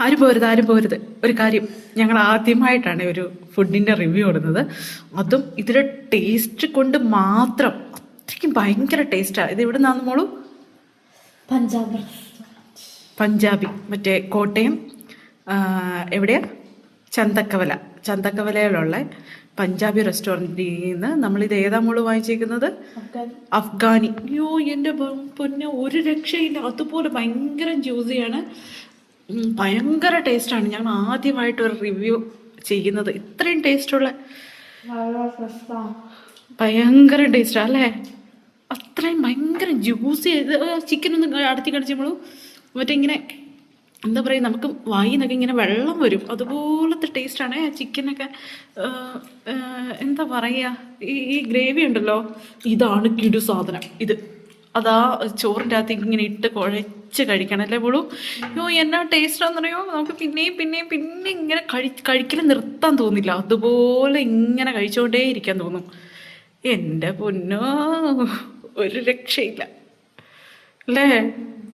ആരും പോരുത്. ഒരു കാര്യം, ഞങ്ങൾ ആദ്യമായിട്ടാണ് ഒരു ഫുഡിൻ്റെ റിവ്യൂ ഇടുന്നത്. അതും ഇതിൻ്റെ ടേസ്റ്റ് കൊണ്ട് മാത്രം. അത്രയ്ക്കും ഭയങ്കര ടേസ്റ്റാണ്. ഇത് എവിടെ നിന്നാണ് മോളു? പഞ്ചാബി, മറ്റേ കോട്ടയം എവിടെയാ, ചന്തക്കവലയിലുള്ള പഞ്ചാബി റെസ്റ്റോറൻറ്റിൽ നിന്ന് നമ്മളിത് ഏതാ മോള് വാങ്ങിച്ചേക്കുന്നത്? അഫ്ഗാനി. അയ്യോ എൻ്റെ പൊന്നെ, ഒരു രക്ഷയില്ല. അതുപോലെ ഭയങ്കര ജ്യൂസിയാണ്, ഭയങ്കര ടേസ്റ്റാണ്. ഞങ്ങൾ ആദ്യമായിട്ട് ഒരു റിവ്യൂ ചെയ്യുന്നത്. ഇത്രയും ടേസ്റ്റുള്ള, ഭയങ്കര ടേസ്റ്റാണ് അല്ലേ? അത്രയും ഭയങ്കര ജ്യൂസി. ചിക്കൻ ഒന്ന് അടുത്തി കടിച്ചപ്പോഴും മറ്റേ ഇങ്ങനെ എന്താ പറയുക, നമുക്ക് വായിന്നൊക്കെ ഇങ്ങനെ വെള്ളം വരും, അതുപോലത്തെ ടേസ്റ്റാണ് ചിക്കനൊക്കെ. എന്താ പറയുക, ഈ ഗ്രേവി ഉണ്ടല്ലോ, ഇതാണ് കിടു സാധനം. ഇത് അതാ ചോറിൻ്റെ അകത്തേക്ക് ഇങ്ങനെ ഇട്ട് കുഴച്ച് കഴിക്കണം അല്ലേ പോളൂ? അയ്യോ എന്നാ ടേസ്റ്റാണെന്നറിയോ. നമുക്ക് പിന്നെ ഇങ്ങനെ കഴിക്കൽ നിർത്താൻ തോന്നില്ല. അതുപോലെ ഇങ്ങനെ കഴിച്ചുകൊണ്ടേ ഇരിക്കാൻ തോന്നും. എൻ്റെ പൊന്നോ, ഒരു രക്ഷയില്ല അല്ലേ?